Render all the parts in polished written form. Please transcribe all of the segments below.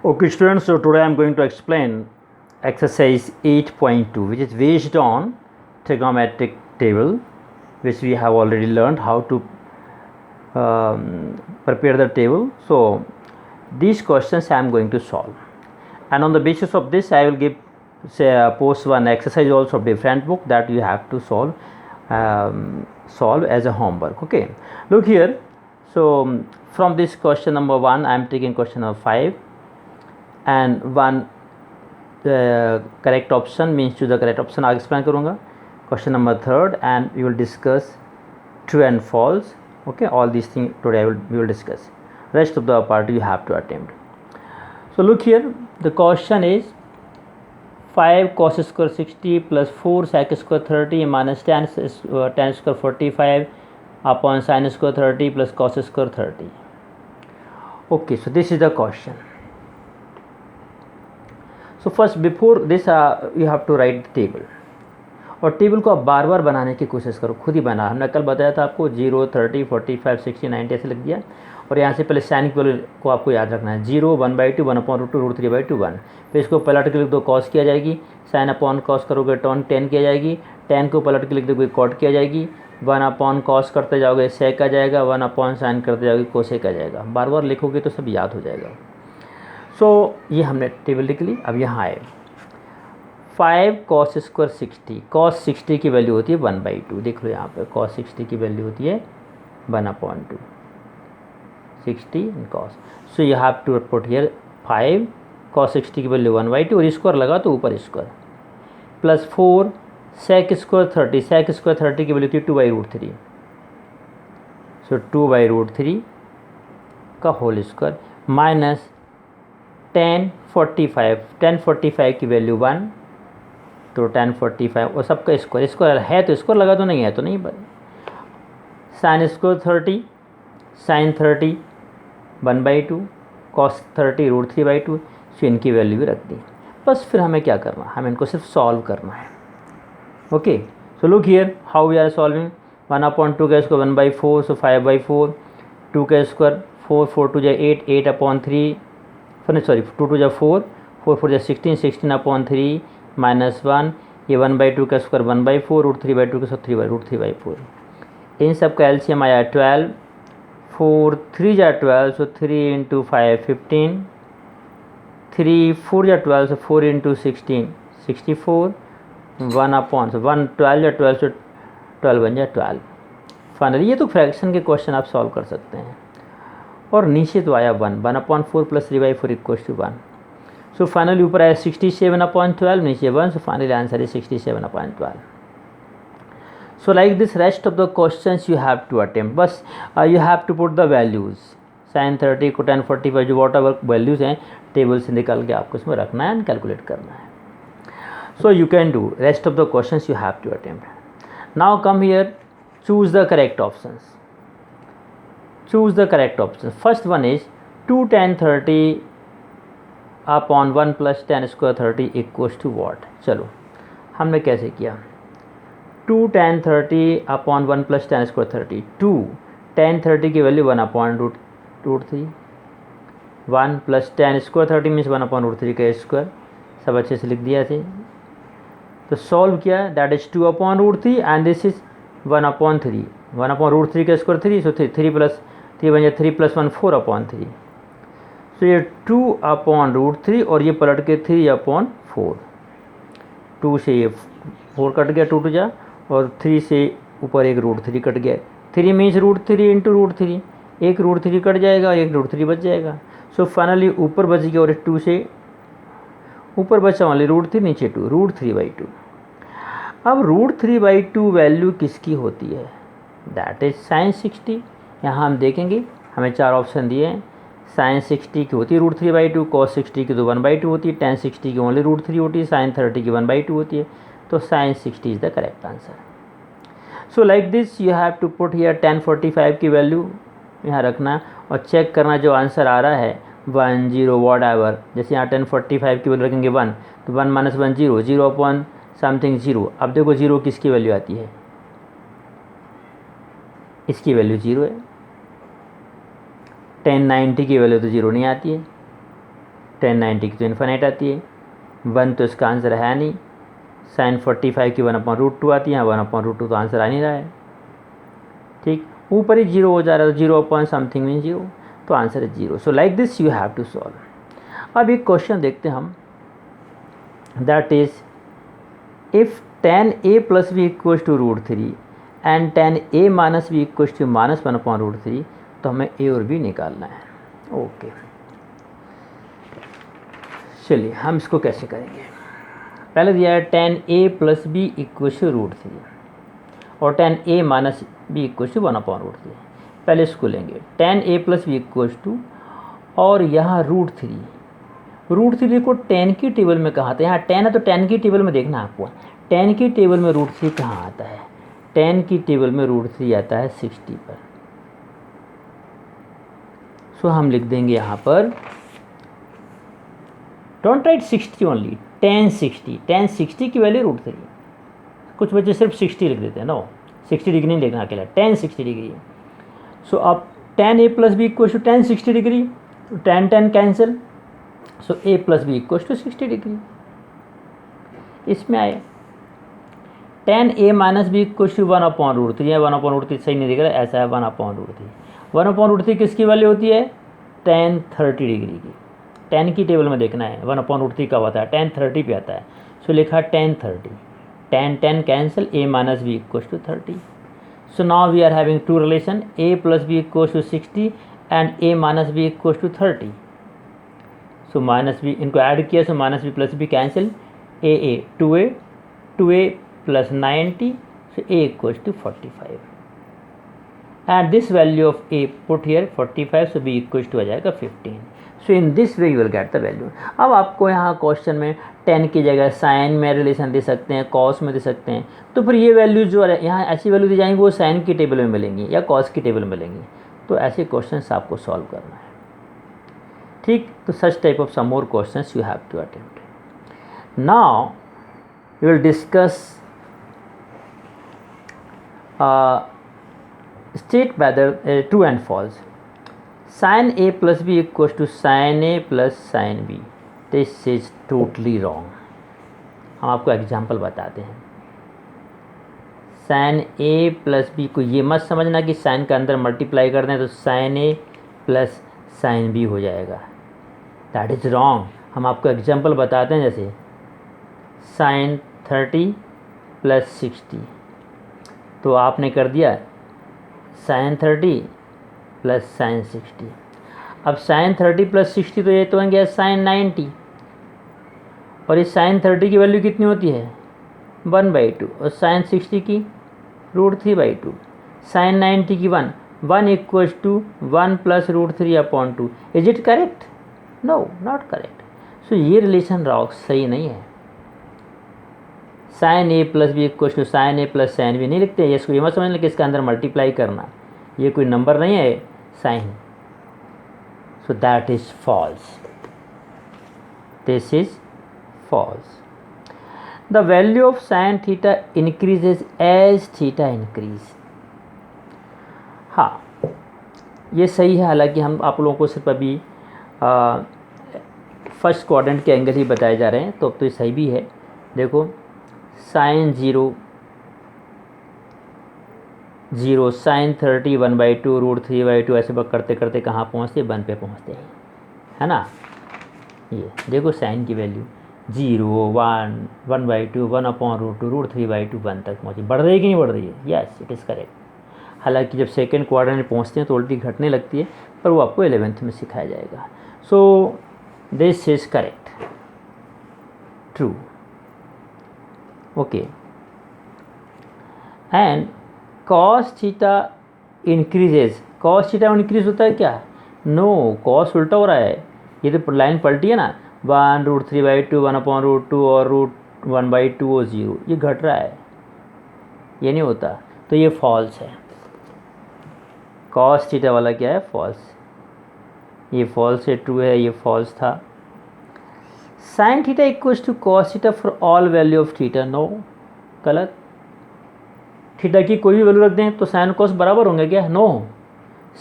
Okay students, so today I am going to explain exercise 8.2, which is based on trigonometric table, which we have already learned how to prepare the table. So these questions I am going to solve, and on the basis of this I will give post one exercise also of different book that you have to solve as a homework. Okay, look here. So from this question number 1 I am taking question number 5 and one correct option means choose the correct option आगे explain करूँगा. Question number 3 and we will discuss true and false. Okay, all these things today we will discuss. Rest of the part you have to attempt. So look here, the question is 5 cos square 60 plus 4 sec square 30 minus tan square 45 upon sin square 30 plus cos square 30. Okay, so this is the question. So first before this you have to write the table, और table को आप बार बार बनाने की कोशिश करो, खुद ही बना. हमने कल बताया था आपको 0, 30, 45, 60, 90 ऐसे लिख दिया. और यहाँ से पहले साइन की वैल्यू को आपको याद रखना है. 0 1/2 1/√2 √3/2 1. फिर इसको पलट के लिख दो, कॉस किया जाएगी. साइन अपॉन कॉस करोगे टेन किया जाएगी. टेन को पलट के लिख दोगे कॉट किया जाएगी. 1 अपॉन कॉस करते जाओगे सेक आ जाएगा. 1 अपॉन साइन करते जाओगे कोसेक आ जाएगा. बार बार लिखोगे तो सब याद हो जाएगा. सो ये हमने टेबल लिख ली. अब यहाँ आए 5 cos स्क्वायर 60. cos 60 की वैल्यू होती है 1/2. देख लो यहाँ पे cos 60 की वैल्यू होती है 1/2. 60 इन cos. So you have to put here 5 cos 60 की वैल्यू 1/2 और स्क्वायर लगा तो ऊपर square plus 4 sec square 30. sec square 30 की वैल्यू थी 2/√3. सो 2/√3 का होल स्क्वायर माइनस 1045 की वैल्यू 1, तो 1045 और सबका स्क्वायर. स्क्वायर है तो स्क्वायर लगा तो नहीं है तो नहीं. Sine square 30 sine 30 1/2 cos 30 √3/2. So इनकी वैल्यू भी रख दी. बस फिर हमें क्या करना, हमें इनको सिर्फ सॉल्व करना है. Okay, so look here how we are solving. 1/2 का स्क्वायर 1/4, सो 5/4. 2 का स्क्वायर 4 4 2 8 8/3. सॉरी 2 2 4 4 4 16 16/3 -1. ये 1/2 का स्क्वायर 1/4 √3/2 का स्क्वायर √3/4. इन सब का एलसीएम आया 12. 4 3 12, सो 3 × 5 15. 3 4 12, सो 4 × 16 64. 1 अपॉन सो 1 12 12, सो 12 बन जाए 12. फाइनली ये तो फ्रैक्शन के क्वेश्चन आप सॉल्व कर सकते हैं. और नीचे तो आया 1/4 plus 3/4 equals to 1. So finally ऊपर आया 67/12, नीचे 1. So finally answer is 67/12. So like this rest of the questions you have to attempt. बस you have to put the values. Sine 30 को 1045 जो वॉट एवर वैल्यूज़ हैं टेबल से निकाल के आपको इसमें रखना है एंड कैलकुलेट करना है. So you can do rest of the questions you have to attempt. Now come here, choose the correct options. Choose the correct option. First one is 2 tan 30 upon 1 plus tan square 30 equals to what. चलो हमने कैसे किया. 2 tan 30 upon 1 plus tan square 30. 2 tan 30 की value 1/√3. 1 plus tan square 30 means 1/√3 का square. सब अच्छे से लिख दिया थे. तो सॉल्व किया, that is 2/√3 and this is 1/3. 1/√3 का स्क्वायर 3, सो 3 प्लस 3 बन जाए 3 + 1 4/3. सो ये 2/√3 और ये पलट के 3/4. 2 से ये 4 कट गया 2 2 जा, और 3 से ऊपर एक √3 कट गया. 3 मीन्स √3 × √3. एक √3 कट जाएगा और एक √3 बच जाएगा. सो फाइनली ऊपर बच गया और 2 से ऊपर बचा वाले √3, नीचे 2 √3/2. अब √3/2 वैल्यू किसकी होती है, दैट इज साइन 60. यहाँ हम देखेंगे हमें 4 ऑप्शन दिए हैं. साइन 60 की होती है √3/2, कॉस 60 की तो 1/2 होती है, tan 60 की ओनली √3 होती है, साइन 30 की 1/2 होती है. तो sine 60 is the correct answer. So like this you have to put here 1045 की वैल्यू यहाँ रखना और चेक करना जो आंसर आ रहा है 1 0 वॉट एवर. जैसे यहाँ 1045 की वैल्यू रखेंगे 1, तो 1 - 1 0 0 अपॉन समथिंग 0. अब देखो 0 किसकी वैल्यू आती है, इसकी वैल्यू 0 है. 1090 की वैल्यू तो 0 नहीं आती है. 10 90 की तो इन्फिनिट आती है, 1 तो इसका आंसर है नहीं, sin 45 की 1/√2 आती है, 1/√2 तो आंसर आ नहीं रहा है। ठीक, ऊपर ही 0 हो जा रहा है, 0 पॉइंट समथिंग मीन 0, तो आंसर है 0। So like this you have to solve. अब एक क्वेश्चन देखते हैं हम, that is if tan a plus B equal to √3 and tan a minus B equal to -1/√3, तो हमें a और b निकालना है। ओके, चलिए हम इसको कैसे करेंगे। पहले दिया है tan a plus B equal to √3 और tan a minus B equal to 1/√3। पहले इसको लेंगे, tan a plus B equal to, और यहाँ √3 को tan की टेबल में कहाँ आता है, यहाँ tan है तो tan की टेबल में देखना आपको, tan की टेबल में √3 कहाँ आता है, tan की टेबल में √3 आता है 60 पर। सो हम लिख देंगे यहाँ पर, डोंट राइट 60 ओनली, tan 60 की वैल्यू √3। कुछ बच्चे सिर्फ 60 लिख देते हैं, नो 60 डिग्री नहीं लिखना अकेला, tan 60 डिग्री। सो अब tan a plus B equal to tan 60 degree, tan cancel, so a plus B equal to 60 degree. इसमें आए tan a minus B equal to 1/√3, या 1/√3 सही नहीं दिख रहा है, ऐसा है 1/√3। 1/√3 किसकी वैल्यू होती है, tan 30 डिग्री की। tan की टेबल में देखना है, 1/√3 का होता है, tan 30 पे आता है। सो लिखा tan 30, tan cancel, a minus B equal to 30। So now we are having two relation, a plus B equal to 60 and a minus B equal to 30। So minus B इनको ऐड किया, so minus B plus B cancel, a 2a plus 90, so a equals to 45 and this value of a put here 45, so b equals to आ जाएगा 15। so in this way you will get the value। अब आपको यहाँ question में tan की जगह sin में relation दे सकते हैं, cos में दे सकते हैं, तो फिर ये वैल्यू जो है यहाँ ऐसी वैल्यू दी जाएंगी वो sin की टेबल में मिलेंगी या cos की टेबल में मिलेंगी। तो ऐसे क्वेश्चन आपको सॉल्व करना है, ठीक। तो such type of some more question you have to attempt. Now we will discuss state whether true and false। sin a plus b equals to sin a plus sin b, this is totally wrong। हम आपको example बताते हैं। sin a plus b को ये मत समझना कि sin का अंदर मल्टीप्लाई कर दें तो sin a plus sin b हो जाएगा, दैट इज़ रॉन्ग। हम आपको एग्जांपल बताते हैं, जैसे sin 30 प्लस 60, तो आपने कर दिया sin 30 प्लस sin 60। अब sin 30 प्लस 60 तो ये तो बन गया sin 90, और इस sin 30 की वैल्यू कितनी होती है 1/2, और sin 60 की √3/2, sin 90 की 1 equals to 1 plus √3/2। Is it correct? No, not correct. So ये रिलेशन रॉक सही नहीं है। sin a plus b equals to sin a plus sin b नहीं लिखते हैं, इसको ये मत समझना कि इसके अंदर मल्टीप्लाई करना, ये कोई नंबर नहीं है sine. So that is false, this is false. The value of sin theta increases as theta increase. हाँ, ये सही है, हालांकि हम आप लोगों को सिर्फ अभी फर्स्ट क्वाड्रेंट के एंगल ही बताए जा रहे हैं, तो अब तो ये सही भी है। देखो sin 0 sin 30 1/2 √3/2, ऐसे बक करते करते कहाँ पहुँचते 1 पे पहुँचते हैं, है ना। ये देखो sin की वैल्यू 0 1 1/2 1/√2 √3/2 1 तक पहुँची। बढ़ रही है कि नहीं बढ़ रही है? Yes, it is correct. हालांकि जब सेकेंड क्वाड्रेंट में पहुँचते हैं तो उल्टी घटने लगती है, पर वो आपको 11th में सिखाया जाएगा। So this is correct, true, okay. And cos theta increases, cos theta increase होता है क्या? नो, cos उल्टा हो रहा है। ये तो लाइन पलटी है ना, 1 √3/2 1/√2 और √1/2 और 0, ये घट रहा है, ये नहीं होता। तो ये फॉल्स है। cos थीटा वाला क्या है? फॉल्स। ये फॉल्स है, ट्रू है, ये फॉल्स था। sin theta equals to cos theta for all value of theta, no, गलत। थीटा की कोई भी वैल्यू रख दें तो sin cos बराबर होंगे क्या? No,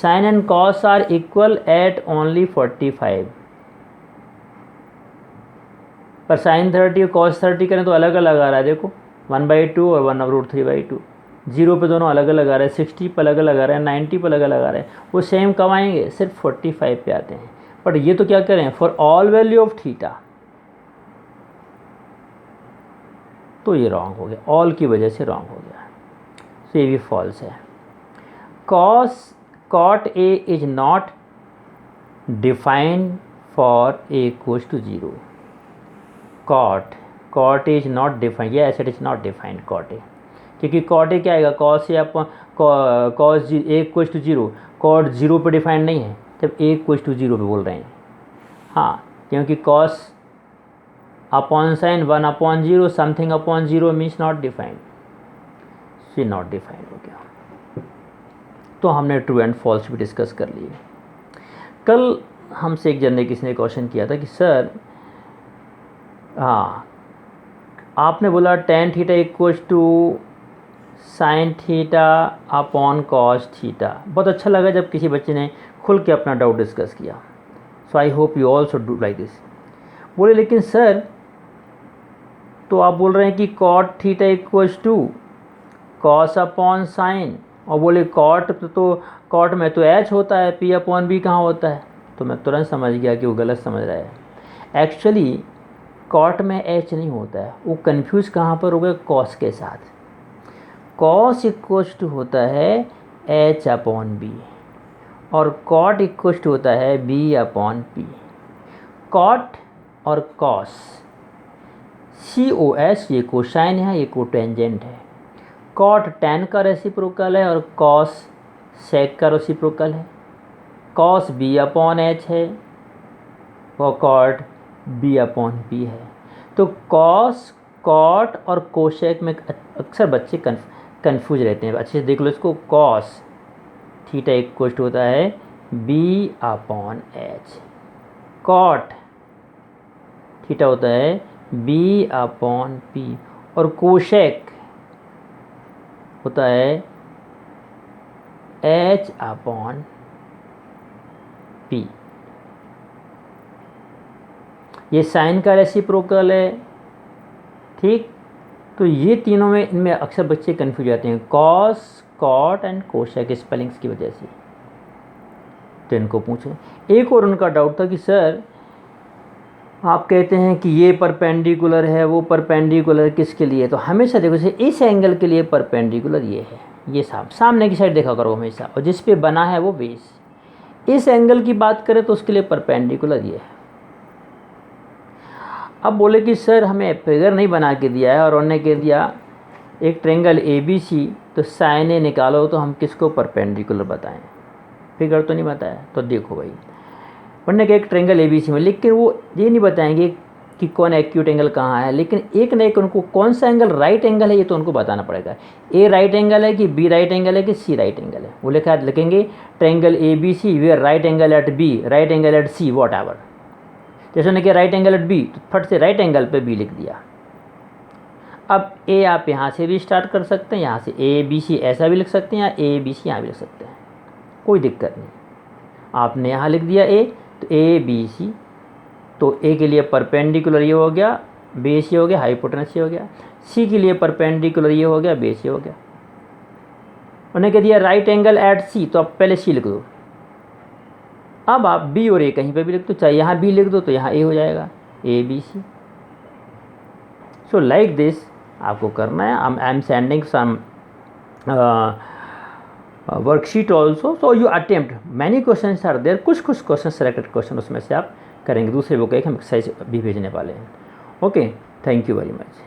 sin and cos are equal at only 45। पर साइन 30 और कॉस 30 करें तो अलग अलग आ रहा है, देखो 1/2 और 1/√3/2, 0 पे दोनों अलग अलग आ रहा है, 60 पे अलग अलग आ रहा है, 90 पे अलग अलग आ रहा है। वो सेम कब आएंगे? सिर्फ 45 पे आते हैं। बट ये तो क्या करें, for all value of theta, तो ये रॉन्ग हो गया, ऑल की वजह से रॉन्ग हो गया, तो ये भी फॉल्स है। cot A is not defined for A equals to 0। cot A is not defined, ये एसेट is not defined cot A, क्योंकि cot A क्या आएगा, cos A upon cos A equals to 0, cot 0 पे डिफाइंड नहीं है, जब A इक्वल्स टू 0 पे बोल रहे हैं। हाँ, क्योंकि cos upon sine 1/0 something upon 0 means not defined, ये नॉट डिफाइंड हो गया। तो हमने ट्रू एंड फॉल्स भी डिस्कस कर लिए। कल हमसे एक जन ने किसी ने क्वेश्चन किया था कि सर हाँ, आपने बोला tan theta equals to sine theta upon cos theta. बहुत अच्छा लगा जब किसी बच्चे ने खुल के अपना डाउट डिस्कस किया। So I hope you also do like this. बोले लेकिन सर, तो आप बोल रहे हैं कि cot theta equals to cos upon sine, और बोले कॉट तो कॉट में तो एच होता है, पी अपॉन बी कहाँ होता है? तो मैं तुरंत समझ गया कि वो गलत समझ रहा है। एक्चुअली कॉट में एच नहीं होता है, वो कंफ्यूज कहाँ पर हो गया, कॉस के साथ। कॉस इक्वल्स टू होता है एच अपॉन बी, और कॉट इक्वल्स टू होता है बी अपॉन पी। कॉट और कॉस, COS ये कोसाइन है, ये कोटेंजेंट है। कॉट tan का रेसिप्रोकल है और कॉस सेक का रेसिप्रोकल है। कॉस B अपॉन एच है और कॉट B अपॉन P है। तो कॉस, कॉट और कोसेक में अक्सर बच्चे कंफ्यूज रहते हैं। अच्छे से देख लो इसको। कॉस थीटा इक्वल टू होता है B upon H, cot theta होता है B अपॉन P, और कोसेक होता है H अपॉन P। ये साइन का रेसिप्रोकल है, ठीक। तो ये तीनों में, इनमें अक्सर बच्चे कंफ्यूज जाते हैं, cos, cot and cosec spellings की वजह से। तो इनको पूछें। एक और उनका डाउट था कि सर आप कहते हैं कि ये परपेंडिकुलर है, वो परपेंडिकुलर किसके लिए? तो हमेशा देखो, जैसे इस एंगल के लिए परपेंडिकुलर ये है, ये सामने की साइड देखा करो हमेशा, और जिस पे बना है वो बेस। इस एंगल की बात करें तो उसके लिए परपेंडिकुलर ये है। अब बोले कि सर हमें फिगर नहीं बना के दिया है और उन्होंने कह दिया एक ट्रेंगल ABC, तो साइन ए निकालो, तो हम किसको परपेंडिकुलर बताएं? फिगर तो नहीं बताया। तो देखो भाई, उन्होंने कहा एक ट्रेंगल ABC में, लेकिन वो ये नहीं बताएंगे कि कौन एक्यूट एंगल कहाँ है, लेकिन एक न एक उनको कौन सा एंगल राइट एंगल है ये तो उनको बताना पड़ेगा। A राइट एंगल है कि B राइट एंगल है कि C राइट एंगल है। वो लिखेंगे triangle ABC where right angle at B, right angle at C, whatever. जैसे उन्होंने कहा राइट एंगल एट B, तो फट से राइट एंगल पे B लिख दिया। अब A आप यहाँ से भी स्टार्ट कर सकते हैं, यहाँ से ABC ऐसा भी लिख सकते हैं, या ABC यहाँ भी लिख सकते हैं, कोई दिक्कत नहीं। आपने यहाँ लिख दिया A, तो ABC, तो A के लिए परपेंडिकुलर ये हो गया, बेस ये हो गया, हाइपोटेनस ये हो गया। C के लिए परपेंडिकुलर ये हो गया, बेस ये हो गया। उन्होंने कह दिया राइट एंगल एट C, तो आप पहले C लिख दो। अब आप B और A कहीं पे भी लिख दो, चाहे यहाँ B लिख दो तो यहाँ A हो जाएगा, ABC। सो लाइक दिस आपको करना है। I am sending some worksheet also, so you attempt many question are there. कुछ क्वेश्चन सेलेक्टेड क्वेश्चन उसमें से आप करेंगे। दूसरे बुक एक हम एक्सरसाइज भी भेजने वाले हैं। Okay, thank you very much.